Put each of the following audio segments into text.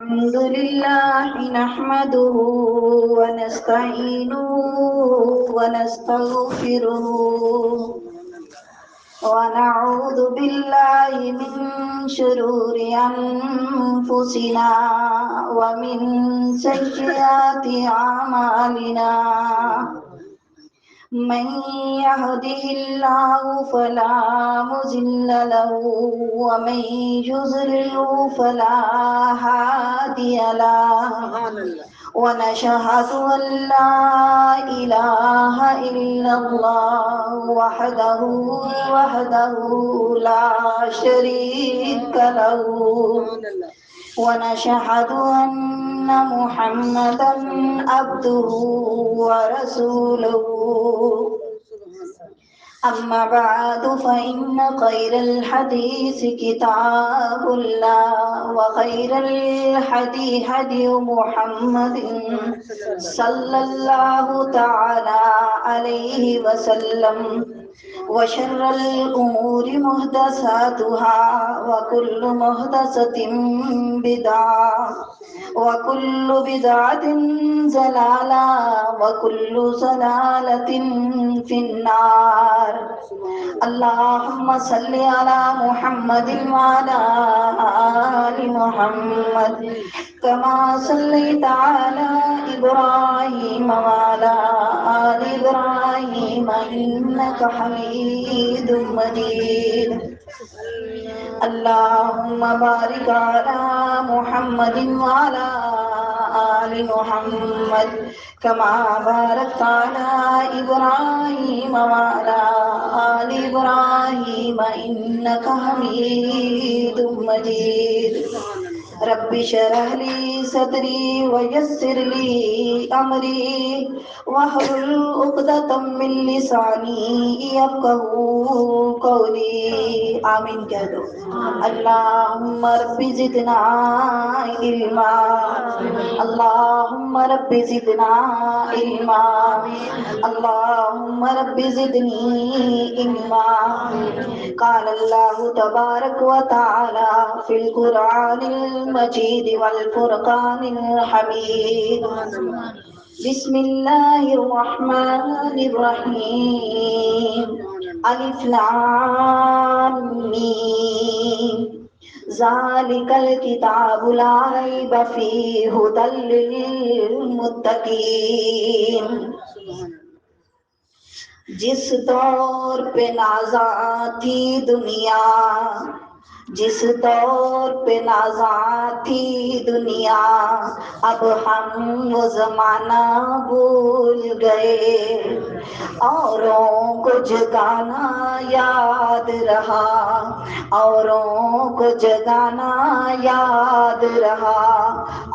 الحمد لله نحمده ونستعينه ونستغفره ونعوذ بالله من شرور أنفسنا ومن سيئات أعمالنا من يهده الله فلا مضل له ومن يضلل فلا هادي له ونشهد أن لا إله إلا الله وحده لا شريك له ونشهد أن محمدا عبده ورسوله أما بعد فإن خير الحديث كتاب الله وخير الهدي هدي محمد صلى الله تعالى عليه وسلم وشر الأمور محدثاتها وكل محدثة بدعة وكل بدعة ضلالة وكل ضلالة في النار اللهم صل على محمد وعلى آل محمد كما صليت على إبراهيم وعلى آل إبراهيم إنك حميد مجيد اللهم بارك على محمد وعلى آل محمد كما باركت على إبراهيم وعلى آل إبراهيم إنك حميد مجيد رب اشرح لي صدري ويسر لي أمري واحلل عقدة من لساني يفقهوا قولي آمين کہہ دو اللهم رب زدنا علما اللهم رب زدنا علما اللهم رب زدني علما قال الله تبارك وتعالى في القرآن المجيد والفرقان الحميد بسم الله الرحمن الرحيم ألف لام ميم ذلك الكتاب لا ريب فيه هدى للمتقين جس دور پہ نازاں تھی دنیا جس دور پہ نازاں تھی دنیا اب ہم وہ زمانہ بھول گئے اوروں کو جگانا یاد رہا اوروں کو جگانا یاد رہا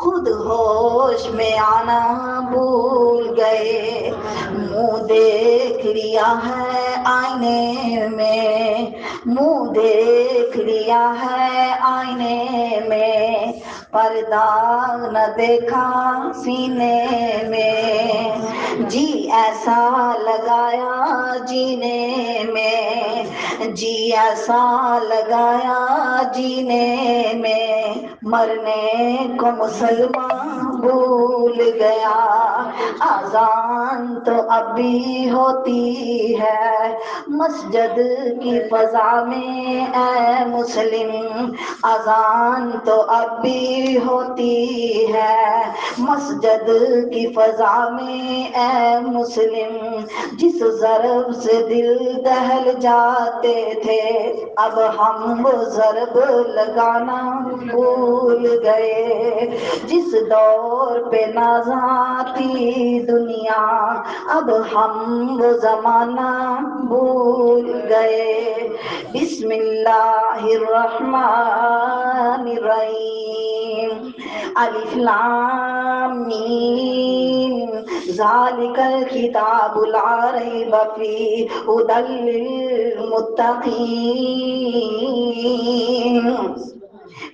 خود ہوش میں آنا بھول گئے منہ دیکھ لیا ہے آئینے میں منہ دیکھ لیا ہے آئینے میں پردہ نہ دیکھا سینے میں جی ایسا لگایا جینے میں جی ایسا لگایا جینے میں مرنے کو مسلمان بھول گیا اذان تو اب بھی ہوتی ہے مسجد کی فضا میں اے مسلم اذان تو اب بھی ہوتی ہے مسجد کی فضا میں اے مسلم جس ضرب سے دل دہل جاتے تھے اب ہم وہ ضرب لگانا بھول گئے جس دور پہ نازاں تھی دنیا اب ہم وہ زمانہ بھول گئے بسم اللہ الرحمن الرحیم الف لام میم ذالک الکتاب لا ریب فیہ ھدی للمتقین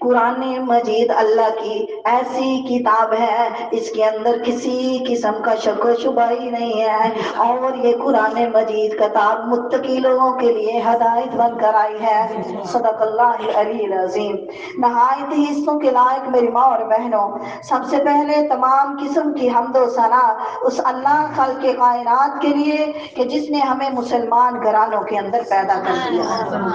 قرآن مجید اللہ کی ایسی کتاب ہے، اس کے اندر کسی قسم کا شک و شبہ ہی نہیں ہے، اور یہ قرآن مجید کتاب متقی لوگوں کے لیے ہدایت بن کر آئی ہے۔ صدق اللہ العلی العظیم۔ نہایت ہی حصوں کے لائق میری ماں اور بہنوں، سب سے پہلے تمام قسم کی حمد و ثنا اس اللہ خالق کائنات کے لیے کہ جس نے ہمیں مسلمان گھرانوں کے اندر پیدا کر دیا۔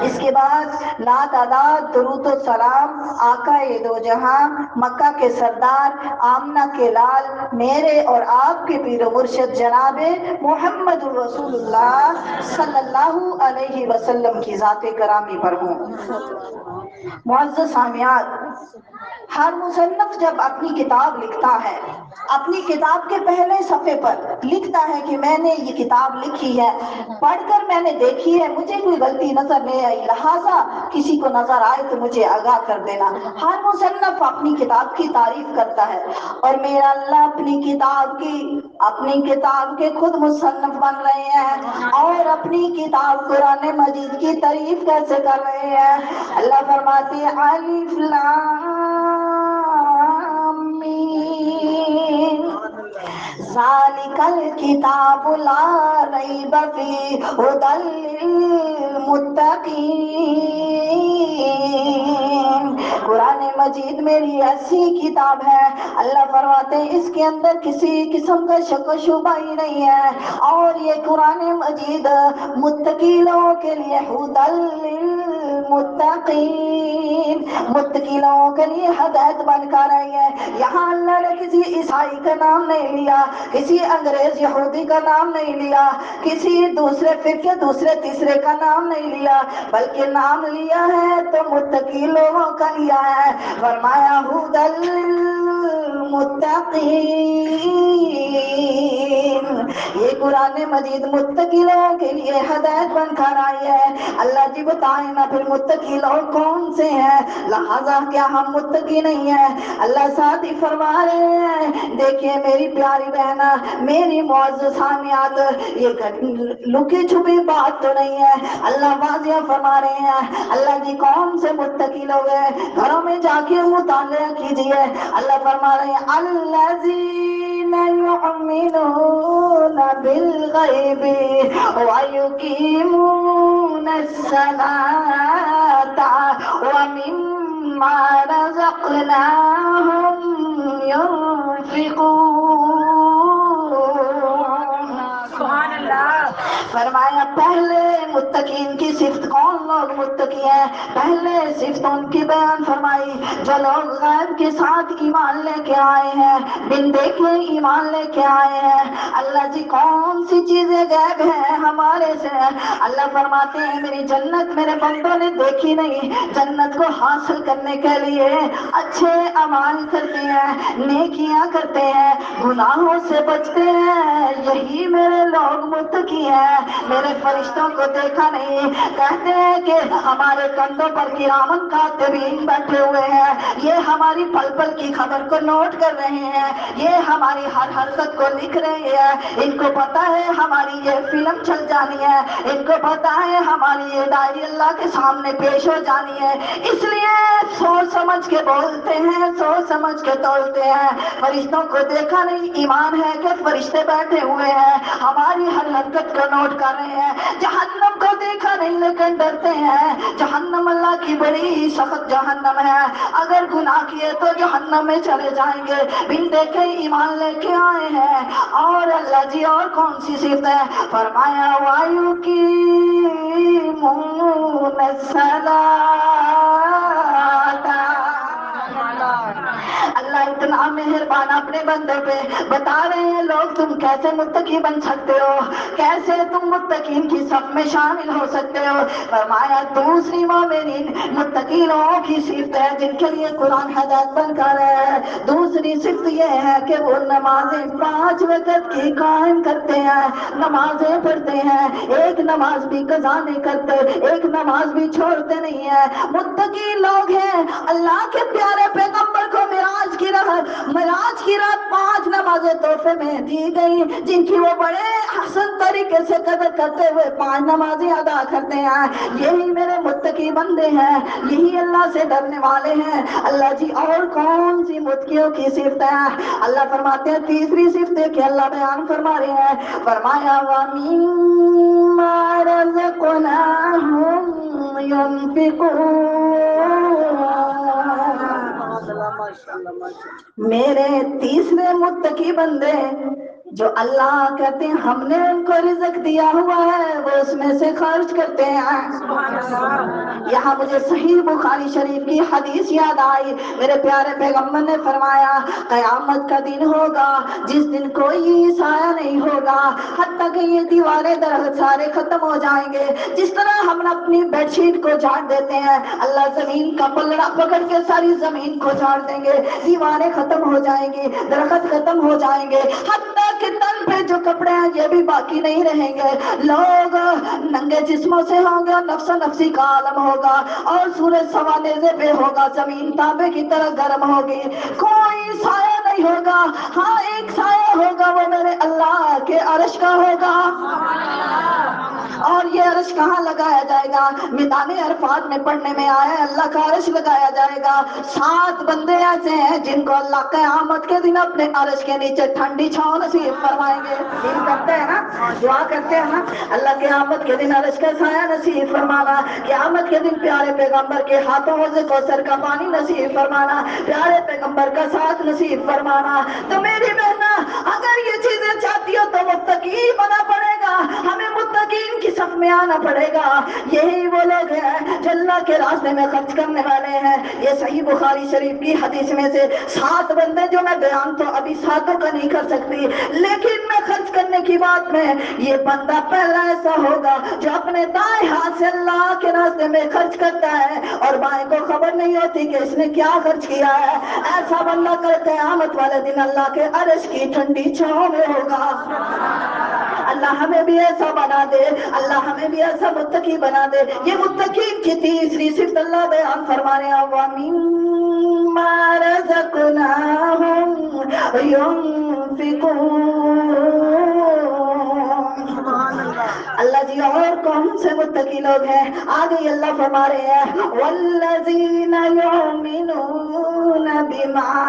اس کے بعد لا تعداد درود و سلام آقا دو جہاں، مکہ کے سردار، آمنہ کے لال، میرے اور آپ کے پیر و مرشد جناب محمد رسول اللہ صلی اللہ علیہ وسلم کی ذات گرامی پر ہوں۔ معزز سامعات، ہر مصنف جب اپنی کتاب لکھتا ہے، اپنی کتاب کے پہلے صفحے پر لکھتا ہے کہ میں نے یہ کتاب لکھی ہے، پڑھ کر میں نے دیکھی ہے، مجھے کوئی غلطی نظر نہیں آئی، لہٰذا کسی کو نظر آئے تو مجھے آگاہ کر دینا۔ ہر مصنف اپنی کتاب کی تعریف کرتا ہے، اور میرا اللہ اپنی کتاب کے خود مصنف بن رہے ہیں، اور اپنی کتاب قرآن مجید کی تعریف کیسے کر رہے ہیں؟ اللہ فرماتے ہیں الف لام میم ذالک الکتاب لا ریب فیہ ھدی للمتقین۔ قرآن مجید میری ایسی کتاب ہے، اللہ فرماتے ہیں اس کے اندر کسی قسم کا شک و شبہ ہی نہیں ہے، اور یہ قرآن مجید متقی لوگوں کے لیے ھدی للمتقین، متقی لوگوں کے لیے ہدایت بن کر آئی ہے۔ یہاں اللہ نے کسی عیسائی کا نام نہیں لیا، کسی انگریز یہودی کا نام نہیں لیا، کسی دوسرے فرقے دوسرے تیسرے کا نام نہیں لیا، بلکہ نام لیا ہے تو متقی لوگوں کا لیا ہے۔ فرمایا ھدی للمتقین، یہ قرآن مجید متقی لوگوں کے لیے ہدایت بن کر آئی ہے۔ اللہ جی بتائیں نا پھر متقی لوگ کون سے ہیں؟ لہذا کیا ہم متقی نہیں ہیں؟ اللہ ساتھ ہی فرما رہے ہیں، دیکھیے میری پیاری بہنا، میری معزز سامعات، یہ لکی چھپی بات تو نہیں ہے، اللہ واضح فرما رہے ہیں۔ اللہ جی کون سے متقی لوگ ہیں؟ گھروں میں جا کے مطالعہ کیجئے، اللہ فرما رہے ہیں الذین یؤمنون بالغیب وَيُقِيمُونَ الصَّلَاةَ وَمِمَّا رَزَقْنَاهُمْ يُنْفِقُونَ۔ سبحان اللہ۔ فرمایا پہلے متقین کی صفت، کون لوگ متقی ہیں؟ پہلے صفت ان کی بیان فرمائی، جو لوگ غیب کے ساتھ ایمان لے کے آئے ہیں، بن دیکھے ایمان لے کے آئے ہیں۔ اللہ جی کون سی چیزیں غیب ہیں ہمارے سے؟ اللہ فرماتے ہیں میری جنت میرے بندوں نے دیکھی نہیں، جنت کو حاصل کرنے کے لیے اچھے اعمال کرتے ہیں، نیکیاں کرتے ہیں، گناہوں سے بچتے ہیں، یہی میرے لوگ متقی ہیں۔ میرے فرشتوں کو دیکھا نہیں، کہتے ہیں کہ ہمارے کندھوں پر کرامن کاتبین بیٹھے ہوئے ہیں، یہ ہماری پل پل کی خبر کو نوٹ کر رہے ہیں، یہ ہماری ہر حرکت کو لکھ رہے ہیں، ان کو پتا ہے ہماری یہ فلم چل جانی ہے، ان کو پتا ہے ہماری یہ ڈائری اللہ کے سامنے پیش ہو جانی ہے، اس لیے سوچ سمجھ کے بولتے ہیں، سوچ سمجھ کے تولتے ہیں۔ فرشتوں کو دیکھا نہیں، ایمان ہے کہ فرشتے بیٹھے ہوئے ہیں، ہماری ہر حرکت کو نوٹ کر رہے ہیں۔ جہنم کو دیکھا نہیں لیکن ڈرتے ہیں، جہنم اللہ کی بڑی سخت جہنم ہے، اگر گناہ کیے تو جہنم میں چلے جائیں گے، بن دیکھے ایمان لے کے آئے ہیں۔ اور اللہ جی اور کون سی صفت ہے؟ فرمایا وَيُقِيمُونَ الصَّلَاةَ۔ اللہ اتنا مہربان اپنے بندے پہ بتا رہے ہیں لوگ تم کیسے متقی بن سکتے ہو، کیسے تم متقین کی صف میں شامل ہو سکتے ہو۔ فرمایا دوسری مومنین متقی لوگوں کی صفت ہے جن کے لیے قرآن ہدایت بن کر ہے، دوسری صفت یہ ہے کہ وہ نمازیں 5 وقت کی قائم کرتے ہیں، نمازیں پڑھتے ہیں، ایک نماز بھی قضا نہیں کرتے، ایک نماز بھی چھوڑتے نہیں ہیں، متقی لوگ ہیں۔ اللہ کے پیارے پیغمبر کو معراج کی رات معراج کی رات 5 نمازیں تحفے میں دی گئی جن کی وہ بڑے حسن طریقے سے قدر کرتے ہوئے 5 نمازیں ادا کرتے ہیں. یہی میرے متقی بندے ہیں, یہی اللہ سے ڈرنے والے ہیں. اللہ جی اور کون سی متقیوں کی صفت ہے؟ اللہ فرماتے ہیں تیسری صفت ہے کہ اللہ بیان فرما رہے ہیں, فرمایا وَمِمَّا رَزَقْنَاهُمْ میرے تیسرے متقی بندے جو اللہ کہتے ہیں ہم نے ان کو رزق دیا ہوا ہے وہ اس میں سے خرچ کرتے ہیں. یہاں مجھے صحیح بخاری شریف کی حدیث یاد آئی. میرے پیارے پیغمبر نے فرمایا قیامت کا دن ہوگا جس دن کوئی سایہ نہیں ہوگا حتیٰ کہ یہ دیواریں درخت سارے ختم ہو جائیں گے. جس طرح ہم اپنی بیڈ شیٹ کو جھاڑ دیتے ہیں, اللہ زمین کا پلڑا پکڑ کے ساری زمین کو جھاڑ دیں گے, دیواریں ختم ہو جائیں گی, درخت ختم ہو جائیں گے, حتیٰ کہ تن پہ جو کپڑے ہیں یہ بھی باقی نہیں رہیں گے. لوگ ننگے جسموں سے ہوں گے اور نفس نفسی کا عالم ہوگا اور سورج سوا نیزے پہ ہوگا, زمین تانبے کی طرح گرم ہوگی, کوئی سایہ نہیں ہوگا. ہاں ایک سایہ ہوگا وہ میرے اللہ کے عرش کا ہوگا. اور یہ عرش کہاں لگایا جائے گا؟ میدان عرفات میں پڑھنے میں آیا ہے اللہ کا عرش لگایا جائے گا. 7 بندے ایسے ہیں جن کو اللہ قیامت کے دن اپنے عرش کے نیچے ٹھنڈی چھاؤں نصیب فرمائیں گے. دین کرتے ہیں نا, دعا کرتے ہیں نا, اللہ قیامت کے دن عرش کا سایہ نصیب فرمانا, قیامت کے دن پیارے پیغمبر کے ہاتھوں سے کوثر کا پانی نصیب فرمانا, پیارے پیغمبر کا ساتھ نصیب فرمانا. تو میری بہنا اگر یہ چیزیں چاہتی ہو تو متقی بنا پڑے گا, ہمیں متقین کی صف میں آنا پڑے گا. یہی وہ لوگ ہیں جو اللہ کے راستے میں خرچ کرنے والے ہیں. یہ صحیح بخاری شریف کی حدیث میں سے 7 بندے جو میں بیان تو ابھی 7 کا نہیں کر سکتی, لیکن میں خرچ کرنے کی بات میں یہ بندہ پہلا ایسا ہوگا جو اپنے دائیں ہاتھ سے اللہ کے راستے میں خرچ کرتا ہے اور بائیں کو خبر نہیں ہوتی کہ اس نے کیا خرچ کیا ہے. ایسا بندہ کل قیامت والے دن اللہ کے عرش کی ٹھنڈی چھاؤں میں ہوگا. اللہ ہمیں بھی ایسا بنا دے, اللہ ہمیں بھی ایسا متقی بنا دے. یہ متقین کی تیسری صفت اللہ بیان فرما رہے ہیں وَمِمَّا رَزَقْنَاهُمْ يُنْفِقُونَ. اللہ جی اور کون سے متقی لوگ ہیں؟ آگے اللہ فرما رہے ہیں وَالَّذِينَ يُؤْمِنُونَ بِمَا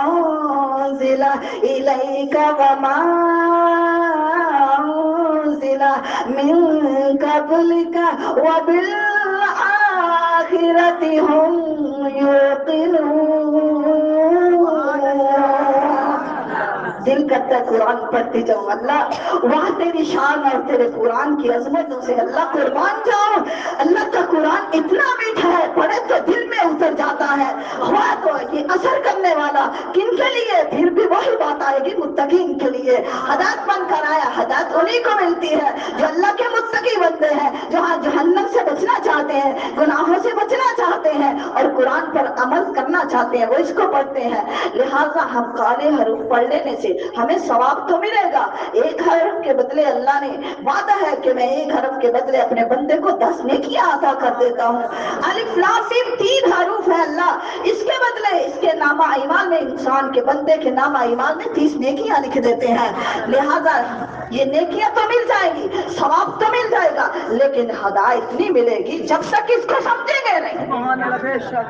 أُنزِلَ إِلَيْكَ وَمَا أُنزِلَ مِن قَبْلِكَ وَبِالْآخِرَةِ هُمْ يُوقِنُونَ. دل کرتا ہے قرآن پڑھتی جاؤں, اللہ وہاں تیری شان اور تیرے قرآن کی عظمتوں سے اللہ قربان جاؤ. اللہ کا قرآن اتنا میٹھا ہے, پڑھے تو دل میں اتر جاتا ہے. ہوا تو یہ اثر کرنے والا کن کے لیے؟ پھر بھی وہی بات آئے گی متقین کے لیے. ہدایت بن کر آیا, ہدایت انہیں کو ملتی ہے جو اللہ کے متقی بندے ہیں, جو جہنم سے بچنا چاہتے ہیں, گناہوں سے بچنا چاہتے ہیں اور قرآن پر عمل کرنا چاہتے ہیں, وہ اس کو پڑھتے ہیں. لہٰذا ہم کالے حروف پڑھ لینے سے ہمیں ثواب تو ملے گا. 1 حرف کے بدلے اللہ نے وعدہ ہے کہ میں 1 حرف کے بدلے اپنے بندے کو 10 نیکیاں عطا کر دیتا ہوں. الف لام میم 3 حروف ہے اللہ, اس کے بدلے اس کے نامہ ایمان میں انسان کے بندے کے نامہ ایمان میں 30 نیکیاں لکھ دیتے ہیں. لہذا یہ نیکیاں تو مل جائیں گی, ثواب تو مل جائے گا, لیکن ہدایت نہیں ملے گی جب تک اس کو سمجھیں گے نہیں,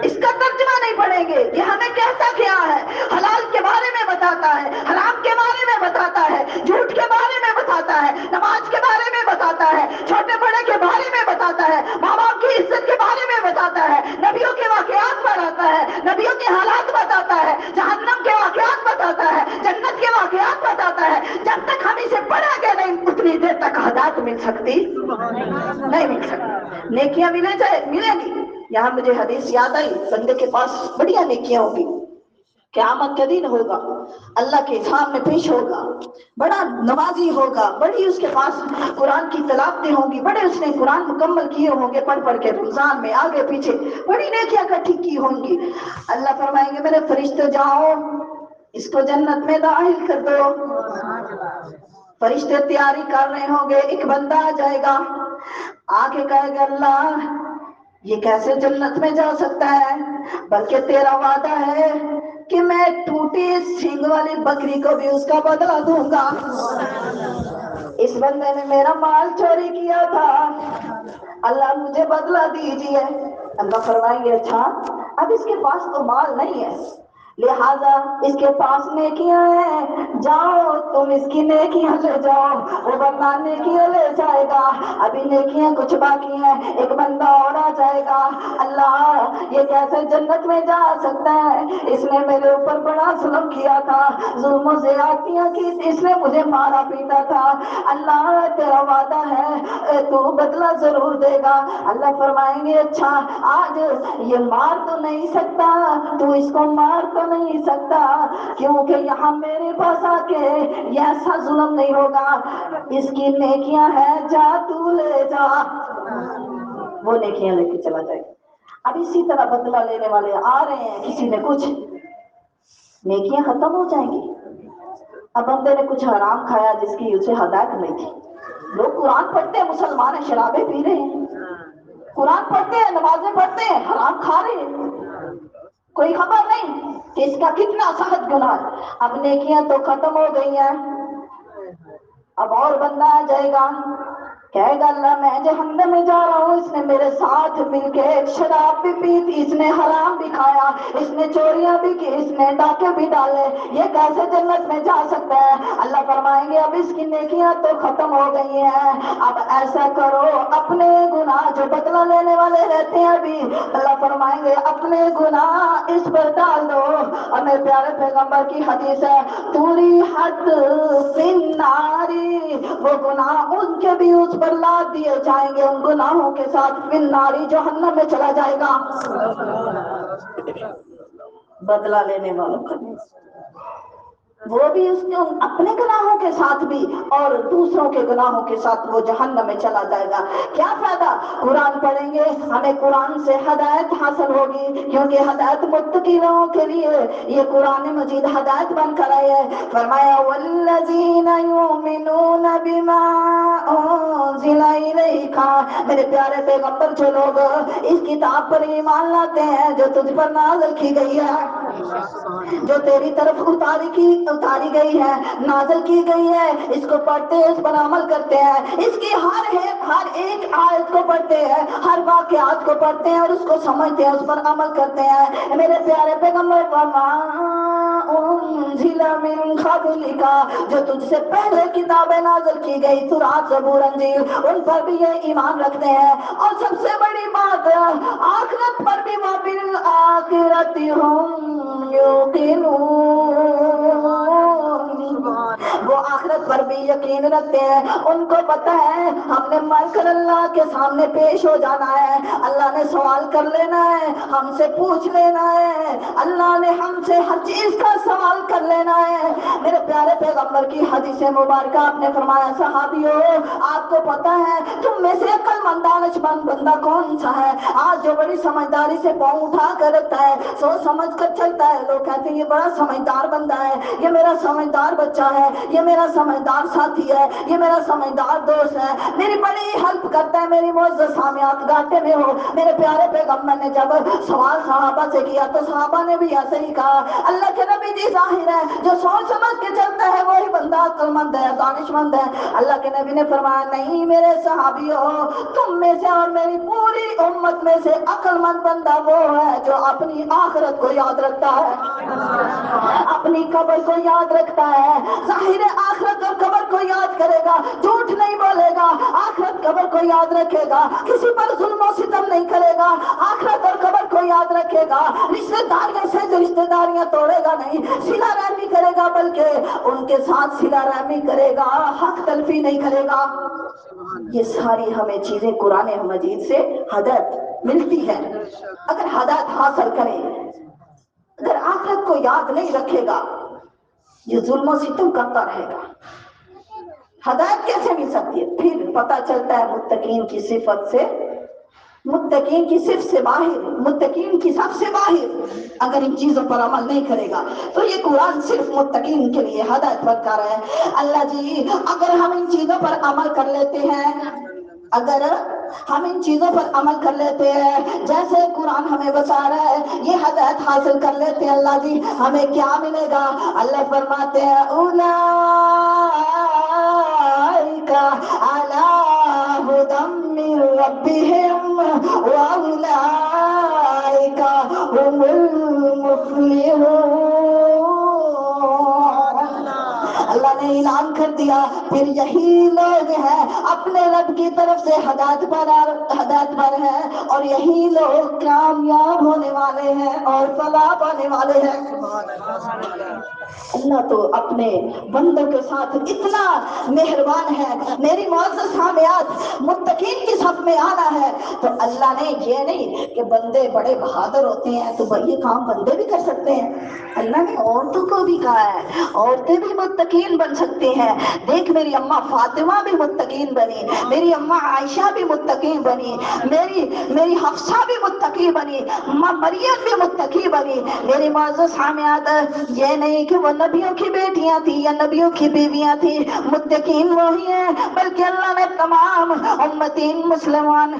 اس کا ترجمہ نہیں پڑھیں گے. یہ ہمیں کہتا کیا ہے؟ حلال کے بارے میں بتاتا ہے, حرام کے بارے میں بتاتا ہے, جھوٹ کے بارے میں بتاتا ہے, نماز کے بارے میں بتاتا ہے, چھوٹے بڑے کے بارے میں بتاتا ہے, ماں باپ کی عزت کے بارے میں بتاتا ہے, نبیوں کے واقعات بتاتا ہے, نبیوں کے حالات بتاتا ہے, جہنم کے واقعات بتاتا ہے, جنت کے واقعات بتاتا ہے. جب تک ہم اسے پڑھیں گے نہیں اتنی دیر تک ہدایت مل سکتی نہیں مل سکتی. نیکیاں ملیں گی. یہاں مجھے حدیث یاد آئی, بندے کے پاس بڑھیا نیکیاں ہوگی, قیامت کا دن ہوگا, اللہ کے سامنے پیش ہوگا, بڑا نمازی ہوگا, بڑی اس کے پاس قرآن کی تلاوتیں ہوں گی, بڑے اس نے قرآن مکمل کیے ہوں گے پڑھ کے رمضان میں آگے پیچھے, بڑی نیکیاں اکٹھی کی ہوں گی. اللہ فرمائیں گے میرے فرشتے جاؤ اس کو جنت میں داخل کر دو. فرشتے تیاری کر رہے ہوں گے, ایک بندہ آ جائے گا, آ کے کہے گا اللہ یہ کیسے جنت میں جا سکتا ہے, بلکہ تیرا وعدہ ہے کہ میں ٹوٹی سینگ والی بکری کو بھی اس کا بدلہ دوں گا۔ اس بندے نے میرا مال چوری کیا تھا، اللہ مجھے بدلہ دیجیے۔ اللہ فرمائیں گے اچھا اب اس کے پاس تو مال نہیں ہے، لہذا اس کے پاس نیکیاں ہیں، جاؤ تم اس کی نیکیاں لے جاؤ۔ وہ بندہ نیکیاں لے جائے گا، ابھی نیکیاں کچھ باقی ہیں، ایک بندہ اور آ جائے گا، اللہ یہ کیسے جنت میں جا سکتا ہے، اس نے میرے اوپر بڑا ظلم کیا تھا، ظلم و زیادتیاں کی، اس نے مجھے مارا پیٹا تھا، اللہ تیرا وعدہ ہے تو بدلہ ضرور دے گا۔ اللہ فرمائیں گے اچھا آج یہ مار تو نہیں سکتا، تو اس کو مار تو نہیں سکتا، کیونکہ یہاں میرے پاس آ کے یہ ایسا ظلم نہیں ہوگا، اس کی نیکیاں ہیں، جا تو لے جا۔ وہ نیکیاں لے کے چلا جائے گا۔ اب اسی طرح بدلہ لینے والے آ رہے ہیں، کسی نے کچھ نیکیاں ختم ہو جائیں گی۔ اب بندے نے کچھ حرام کھایا جس کی اسے ہدایت نہیں تھی، لوگ قرآن پڑھتے ہیں، مسلمان ہیں، شرابیں پی رہے ہیں، قرآن پڑھتے ہیں، نمازیں پڑھتے ہیں، حرام کھا رہے ہیں، کوئی خبر نہیں کہ اس کا کتنا سخت گناہ ہے۔ اب نیکیاں تو ختم ہو گئی ہیں، اب اور بندہ آ جائے گا، کہے گا اللہ میں جہنم میں جا رہا ہوں، اس نے میرے ساتھ مل کے ایک شراب بھی پی، اس نے حرام بھی کھایا، اس نے چوریاں بھی کی، اس نے ڈاکے بھی ڈالے، یہ کیسے جنت میں جا سکتا ہے؟ اللہ فرمائیں گے اب اس کی نیکیاں تو ختم ہو گئی ہیں، اب ایسا کرو اپنے گناہ جو بدلہ لینے والے رہتے ہیں ابھی، اللہ فرمائیں گے اپنے گناہ اس پر ڈال دو، اور میرے پیارے پیغمبر کی حدیث ہے پوری حد فی الناری، وہ گناہ ان کے بھی اس پر لاد دیے جائیں گے، ان گناہوں کے ساتھ فی الناری جہنم میں چلا جائے گا۔ بدلہ لینے والوں کا وہ بھی اس کے اپنے گناہوں کے ساتھ بھی اور دوسروں کے گناہوں کے ساتھ وہ جہنم میں چلا جائے گا۔ کیا فائدہ؟ قرآن پڑھیں گے، ہمیں قرآن سے ہدایت حاصل ہوگی، کیونکہ ہدایت متقی لوگوں کے لیے یہ قرآن مجید ہدایت بن کر آئی ہے۔ فرمایا والذین یؤمنون بما انزل الیک، میرے پیارے پیغمبر جو لوگ اس کتاب پر ایمان لاتے ہیں جو تجھ پر نازل کی گئی ہے، جو تیری طرف اتاری گئی ہے، نازل کی گئی ہے، اس کو پڑھتے ہیں، اس پر عمل کرتے ہیں، اس کی ہر ایک آیت کو پڑھتے ہیں، ہر واقعات کو پڑھتے ہیں اور اس کو سمجھتے ہیں، اس پر عمل کرتے ہیں۔ میرے پیارے پیغمبر وما انزل من قبلک، جو تجھ سے پہلے کتابیں نازل کی گئی، تورات، زبور، انجیل، ان پر بھی یہ ایمان رکھتے ہیں، اور سب سے بڑی بات آخرت پر بھی وبالآخرۃ ہم یوقنون، وہ آخرت پر بھی یقین رکھتے ہیں، ان کو پتہ ہے ہم نے مر کر اللہ کے سامنے پیش ہو جانا ہے، اللہ نے سوال کر لینا ہے، ہم سے پوچھ لینا ہے، اللہ نے ہم سے ہر چیز کا سوال کر لینا ہے۔ میرے پیارے پیغمبر کی حدیث مبارکہ آپ نے فرمایا صحابیوں آپ کو پتہ ہے تم میں سے عقل مند دانش مند بندہ کون سا ہے؟ آج جو بڑی سمجھداری سے پاؤں اٹھا کر رکھتا ہے، سوچ سمجھ کر چلتا ہے، لوگ کہتے ہیں یہ بڑا سمجھدار بندہ ہے، یہ میرا سمجھدار بچہ ہے، یہ میرا سمجھدار ساتھی ہے، یہ میرا سمجھدار دوست ہے، میری بڑی ہیلپ کرتا ہے، میری معزز سامعات گاٹے میں ہو۔ میرے پیارے پیغمبر نے جب سوال صحابہ سے کیا تو صحابہ نے بھی ایسے ہی کہا، اللہ کے نبی جی ظاہر ہے جو سوچ سمجھ کے چلتا ہے وہی بندہ عقل مند ہے، دانش مند ہے۔ اللہ کے نبی نے فرمایا نہیں میرے صحابیوں، تم میں سے اور میری پوری امت میں سے عقل مند بندہ وہ ہے جو اپنی آخرت کو یاد رکھتا ہے، اپنی قبر کو یاد رکھتا ہے، ظاہر آخرت اور قبر کو یاد کرے گا، جھوٹ نہیں بولے گا، آخرت قبر کو یاد رکھے گا، کسی پر ظلم و ستم نہیں کرے گا، آخرت اور قبر کو یاد رکھے گا، رشتہ داریوں سے جو رشتہ داریاں توڑے گا نہیں، صلہ رحمی کرے گا، بلکہ ان کے ساتھ صلہ رحمی کرے گا، حق تلفی نہیں کرے گا۔ یہ ساری ہمیں چیزیں قرآن مجید سے ہدایت ملتی ہے۔ اگر ہدایت حاصل کریں، اگر آخرت کو یاد نہیں رکھے گا یہ ظلم و ستم کرتا رہے گا۔ ہدایت کیسے مل سکتی ہے؟ پھر پتہ چلتا ہے متقین کی صفت سے، متقین کی صفت سے باہر، متقین کی سب سے باہر اگر ان چیزوں پر عمل نہیں کرے گا تو یہ قرآن صرف متقین کے لیے ہدایت بن کر ہے۔ اللہ جی اگر ہم ان چیزوں پر عمل کر لیتے ہیں، اگر ہم ان چیزوں پر عمل کر لیتے ہیں جیسے قرآن ہمیں بتا رہا ہے، یہ ہدایت حاصل کر لیتے ہیں، اللہ جی ہمیں کیا ملے گا؟ اللہ فرماتے ہیں اولئک علی ھدی من ربہم واولئک هم المفلحون۔ اللہ نے اعلان کر دیا پھر یہی لوگ ہیں اپنے رب کی طرف سے ہدایت پر ہے، اور یہی لوگ کامیاب ہونے والے ہیں اور فلاح پانے والے ہیں۔ اللہ تو اپنے بندوں کے ساتھ اتنا مہربان ہے۔ میری معزز سامعات، متقین کی صف میں آنا ہے تو اللہ نے یہ نہیں کہ بندے بڑے بہادر ہوتے ہیں تو یہ کام بندے بھی کر سکتے ہیں، اللہ نے عورتوں کو بھی کہا ہے عورتیں بھی متقین بن سکتی ہیں۔ دیکھ میری اماں فاطمہ بھی متقین بنی، میری اماں عائشہ بھی متقین بنی، میری حفصہ بھی متقی بنی، مریم بھی متقی بنی۔ میری معزز سامعات، یہ نہیں کہ وہ نبیوں کی بیٹیاں تھی یا نبیوں کی بیویاں تھی، متقین وہی ہیں بلکہ اللہ نے تمام امتین مسلمان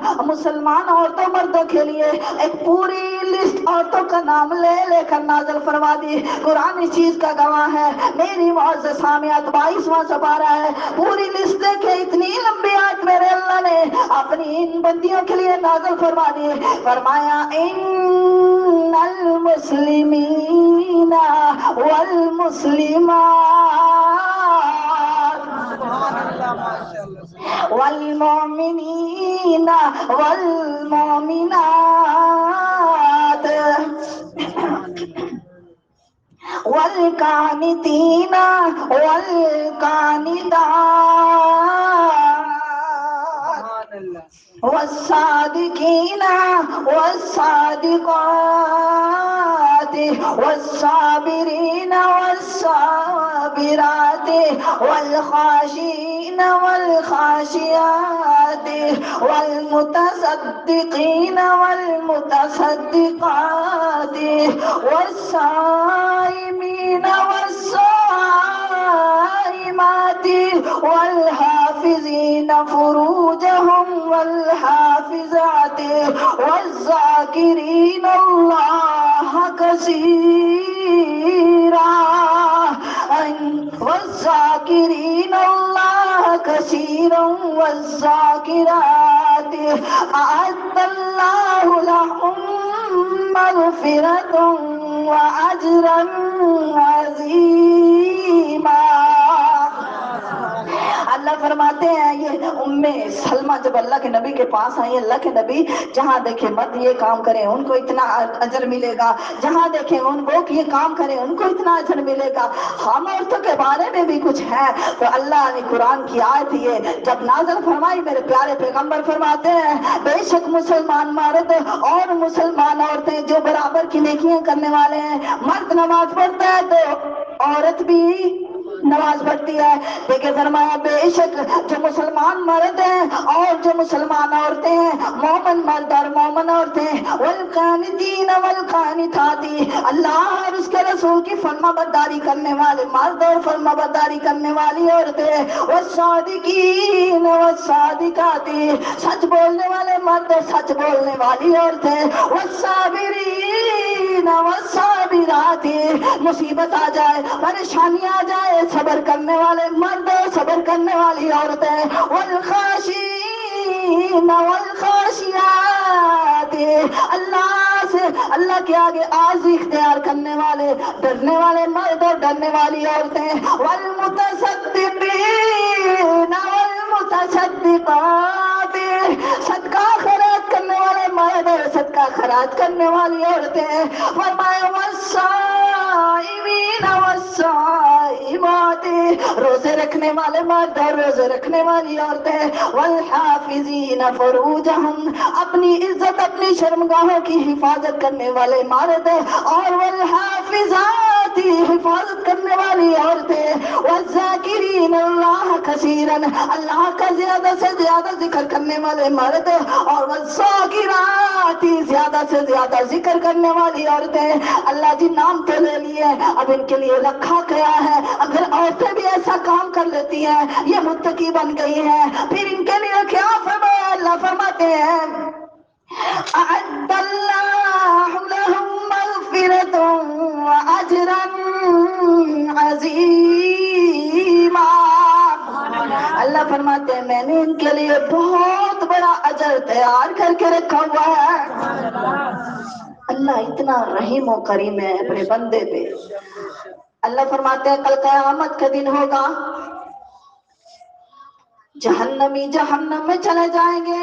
عورتوں مردوں کے لیے ایک پوری لسٹ عورتوں کا نام لے لے کر نازل فرما دی۔ قرآن اس چیز کا گواہ ہے۔ میری معزز سامعات، 22واں سپارہ ہے، پوری لسٹ دیکھے اتنی لمبی آیت میرے اللہ نے اپنی ان بندیوں کے لیے نازل فرما دی۔ فرمایا ان المسلمین والمسلمات والمؤمنین والمؤمنات والقانتین والقانتات والصادقین والصادقات والصابرین والصابرات والخاشعین والخاشعات والمتصدقین والمتصدقات والصائمین والصائمات والحافظین فروجهم والحافظات والذاکرین اللہ کثیرا والذاکرین اللہ کثیرا والذاکرات اعد اللہ لهم مغفرۃ واجرا عظیما۔ اللہ فرماتے ہیں یہ سلمہ جب اللہ کے نبی کے پاس آئی، اللہ کے نبی جہاں دیکھیں مرد یہ کام کریں ان کو اتنا اجر ملے گا، جہاں دیکھیں ان وہ یہ کام کریں ان کو اتنا اجر ملے گا، ہم عورتوں کے بارے میں بھی کچھ ہے۔ تو اللہ نے قرآن کی آیت یہ جب نازل فرمائی، میرے پیارے پیغمبر فرماتے ہیں بے شک مسلمان مرد اور مسلمان عورتیں جو برابر کی نیکیاں کرنے والے ہیں، مرد نماز پڑھتا ہے تو عورت بھی نماز پڑھتی ہے، لیکن فرمایا بے شک جو مسلمان مرد ہیں اور جو مسلمان عورتیں ہیں، مومن مرد اور مومن عورتیں، والقانتین والقانتات، اللہ اور اس کے رسول کی فرما برداری کرنے والے مرد اور فرما برداری کرنے والی عورتیں، والصادقین والصادقات، سچ بولنے والے مرد اور سچ بولنے والی عورتیں، والصابرین والصابرات، مصیبت آ جائے پریشانی آ جائے صبر کرنے والے مرد اور صبر کرنے والی عورتیں، والخاشعین والخاشعات، اللہ کے آگے عاجزی اختیار کرنے والے ڈرنے والے مرد اور ڈرنے والی عورتیں، والمتصدقین والمتصدقات، صدقہ خیرات کرنے والے مرد اور صدقہ خیرات کرنے والی عورتیں، فرمایا والصائمین والصائمات، روزے رکھنے والے مرد اور روزے رکھنے والی عورتیں، والحافظین فروجہم، اپنی عزت اپنی شرمگاہوں کی حفاظت کرنے والے مرد، اور والحافظات، حفاظت کرنے والی عورتیں، والذاکرین اللہ کثیرا، اللہ کا زیادہ سے زیادہ ذکر کرنے والے مرد، اور والذاکرات زیادہ سے زیادہ ذکر کرنے والی عورتیں۔ اللہ جی نام تو لے لیے، اب ان کے لیے رکھا گیا ہے اگر عورتیں بھی ایسا کام کر لیتی ہیں یہ متقی بن گئی ہیں، پھر ان کے لیے کیا فرمایا؟ اللہ فرماتے ہیں اعد اللہ لهم مغفرۃ واجرا عظیما۔ اللہ فرماتے ہیں میں نے ان کے لیے بہت بڑا اجر تیار کر کے رکھا ہوا ہے۔ اللہ اتنا رحیم و کریم ہے اپنے بندے پہ۔ اللہ فرماتے ہیں کل قیامت کا دن ہوگا، جہنمی جہنم میں چلے جائیں گے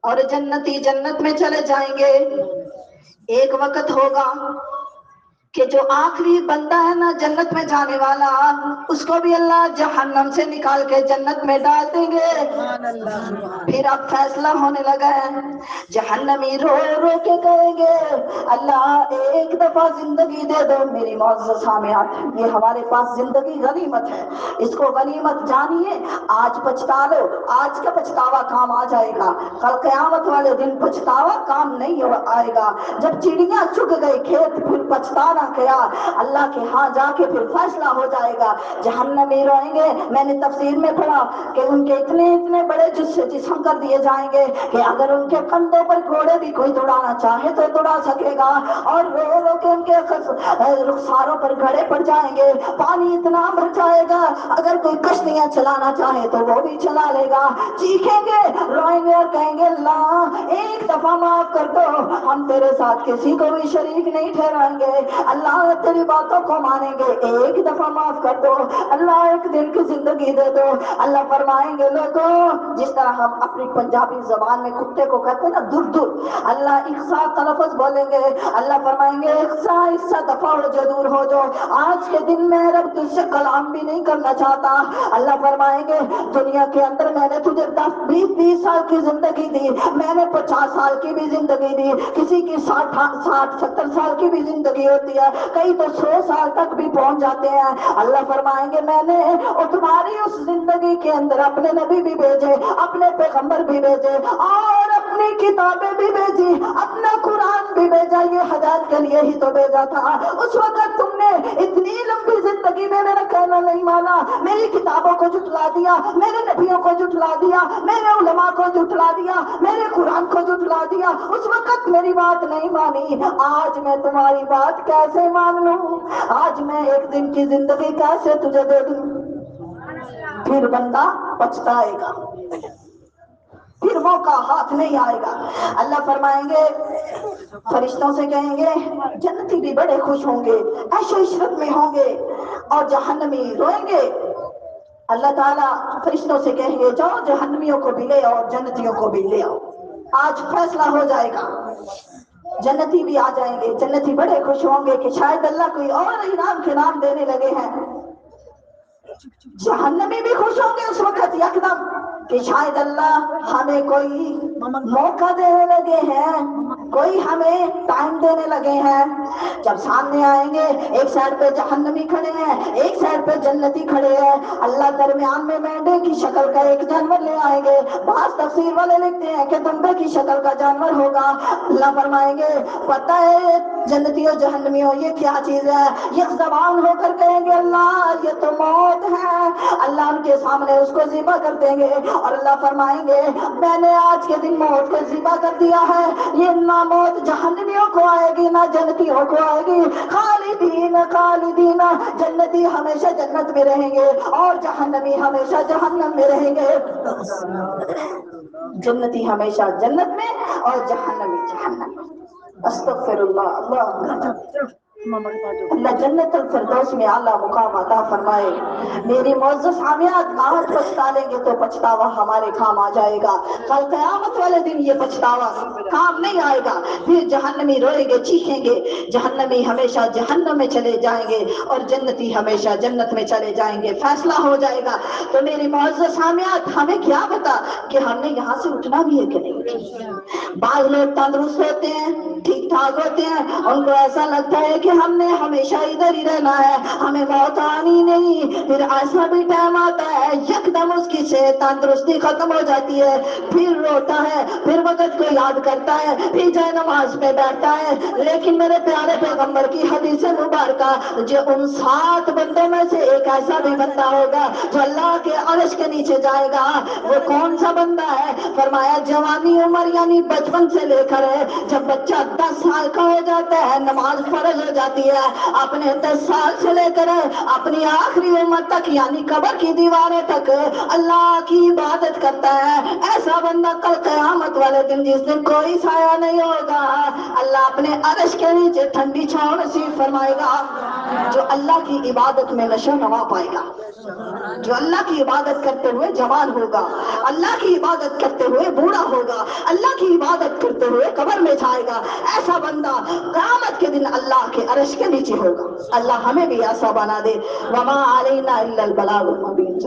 اور جنتی جنت میں چلے جائیں گے۔ ایک وقت ہوگا کہ جو آخری بندہ ہے نا جنت میں جانے والا، اس کو بھی اللہ جہنم سے نکال کے جنت میں ڈال دیں گے۔ پھر اب فیصلہ ہونے لگا ہے، جہنمی رو رو کے کہیں گے اللہ ایک دفعہ زندگی دے دو میری معزز سامعات، یہ ہمارے پاس زندگی غنیمت ہے، اس کو غنیمت جانیے، آج پچھتا لو، آج کا پچھتاوا کام آ جائے گا، کل قیامت والے دن پچھتاوا کام نہیں آئے گا۔ جب چڑیاں چگ گئی کھیت پھر پچھتانا کیا، اللہ کے ہاں جا کے پھر فیصلہ ہو جائے گا۔ جہنمی روئیں گے، میں نے تفسیر میں پڑھا کہ ان کے اتنے اتنے بڑے جسم کر دیے جائیں گے کہ اگر ان کے کندھوں پر گھوڑے بھی کوئی دوڑانا چاہے تو دوڑا سکے گا، اور رو رو کے ان کے رخساروں پر گھڑے پڑ جائیں گے، پانی اتنا بھر جائے گا اگر کوئی کشتیاں چلانا چاہے تو وہ بھی چلا لے گا۔ چیخیں گے، روئیں گے اور کہیں گے اللہ ایک دفعہ معاف کر دو، ہم تیرے ساتھ کسی کو بھی شریک نہیں ٹھہرائیں گے، اللہ تیری باتوں کو مانیں گے، ایک دفعہ معاف کر دو، اللہ ایک دن کی زندگی دے دو۔ اللہ فرمائیں گے لوگوں، جس طرح ہم اپنی پنجابی زبان میں کتے کو کہتے ہیں نا در در، اللہ اقصا کا لفظ بولیں گے، اللہ فرمائیں گے اقصا اقصا دفع ہو جو، دور ہو جو، آج کے دن میں رب تجھ سے کلام بھی نہیں کرنا چاہتا۔ اللہ فرمائیں گے دنیا کے اندر میں نے تجھے 10-20 سال کی زندگی دی، میں نے 50 سال کی بھی زندگی دی، کسی کی 60-70 سال کی بھی زندگی ہوتی ہے، کئی تو 100 سال تک بھی پہنچ جاتے ہیں۔ اللہ فرمائیں گے میں نے تمہاری اس زندگی کے اندر اپنے نبی بھی بھیجے، اپنے پیغمبر بھی بھیجے، اور اپنی کتابیں بھی بھیجی، اپنا قرآن بھی بھیجا، یہ ہدایت کے لیے ہی تو بھیجا تھا۔ اس وقت تم نے اتنی لمبی زندگی میں میرا کہنا نہیں مانا، میری کتابوں کو جھٹلا دیا، میرے نبیوں کو جھٹلا دیا، میرے علماء کو جھٹلا دیا، میرے قرآن کو جھٹلا دیا، اس وقت میری بات نہیں مانی، آج میں تمہاری بات کیسے مان لوں؟ آج میں ایک دن کی زندگی کیسے تجھے دے دوں؟ پھر بندہ پچھتائے گا، پھر موقع ہاتھ نہیں آئے گا۔ اللہ فرمائیں گے فرشتوں سے کہیں گے جنتی بھی بڑے خوش ہوں گے، عیش و عشرت میں ہوں گے، اور جہنمی روئیں گے۔ اللہ تعالیٰ فرشتوں سے کہیں گے جاؤ جہنمیوں کو بھی لے آؤ اور جنتیوں کو بھی لے آؤ، آج فیصلہ ہو جائے گا۔ جنتی بھی آ جائیں گے، جنتی بڑے خوش ہوں گے کہ شاید اللہ کوئی اور انعام کے نام دینے لگے ہیں۔ جہنمی بھی خوش ہوں گے اس وقت یکدم کہ شاید اللہ ہمیں کوئی موقع دینے لگے ہیں، کوئی ہمیں ٹائم دینے لگے ہیں۔ جب سامنے آئیں گے ایک سائڈ پہ جہنمی کھڑے ہیں، ایک سائڈ پہ جنتی کھڑے ہیں، اللہ درمیان میں مینڈے کی شکل کا ایک جانور لے آئیں گے، بعض تفسیر والے لکھتے ہیں کہ دمبے کی شکل کا جانور ہوگا۔ اللہ فرمائیں گے پتہ ہے جنتیوں جہنمیوں یہ کیا چیز ہے؟ یہ زبان ہو کر کہیں گے اللہ یہ تو موت ہے۔ اللہ ان کے سامنے اس کو ذبح کر دیں گے اور اللہ فرمائیں گے میں نے آج کے دن موت کو ذبح کر دیا ہے، یہ نہ موت جہنمیوں کو آئے گی نہ جنتیوں کو آئے گی، خالدین خالدین، جنتی ہمیشہ جنت میں رہیں گے اور جہنمی ہمیشہ جہنم میں رہیں گے۔ جنتی ہمیشہ جنت میں اور جہنمی جہنم میں۔ استغفر اللہ، اللہ جنت الفردوس میں اعلیٰ مقام عطا فرمائے۔ میری معزز حامیات آج پچھتا لیں گے تو پچھتاوا ہمارے کام آ جائے گا، کل قیامت والے دن یہ پچھتاوا کام نہیں آئے گا۔ پھر جہنمی روئیں گے، چیخیں گے، جہنمی ہمیشہ جہنم میں چلے جائیں گے اور جنتی ہمیشہ جنت میں چلے جائیں گے، فیصلہ ہو جائے گا۔ تو میری معزز حامیات ہمیں کیا پتا کہ ہم نے یہاں سے اٹھنا بھی ہے کہ نہیں۔ بعض لوگ تندرست ہوتے ہیں، ٹھیک ٹھاک ہوتے ہیں، ان کو ایسا لگتا ہے کہ ہم نے ہمیشہ ادھر ہی رہنا ہے، ہمیں موت آنی نہیں۔ پھر ایسا بھی ٹائم آتا ہے یکدم اس کی صحت تندرستی ختم ہو جاتی ہے، پھر روتا ہے، پھر وقت کو یاد کرتا ہے، پھر جائے نماز پہ بیٹھتا ہے۔ لیکن میرے پیارے پیغمبر کی حدیث مبارکہ، جو ان 7 بندوں میں سے ایک ایسا بھی بندہ ہوگا جو اللہ کے عرش کے نیچے جائے گا، وہ کون سا بندہ ہے؟ فرمایا جوانی عمر یعنی بچپن سے لے کر جب بچہ 10 سال کا ہو جاتا ہے نماز فرض ہو جاتی ہے، اپنے 10 سال سے لے کر اپنی آخری عمر تک یعنی قبر کی دیواروں تک اللہ کی عبادت کرتا ہے، ایسا بندہ کل قیامت والے دن جس دن کوئی سایہ نہیں ہوگا، اللہ اپنے عرش کے نیچے ٹھنڈی چھاؤں نصیب فرمائے گا۔ جو اللہ کی عبادت میں نشو نما پائے گا، جو اللہ کی عبادت کرتے ہوئے جوان ہوگا، اللہ کی عبادت کرتے ہوئے بوڑھا ہوگا، اللہ کی عبادت کرتے ہوئے قبر میں جائے گا، ایسا بندہ قیامت کے دن اللہ کے عرش کے نیچے ہوگا۔ اللہ ہمیں بھی ایسا بنا دے۔ وما علینا الا البلاغ المبین۔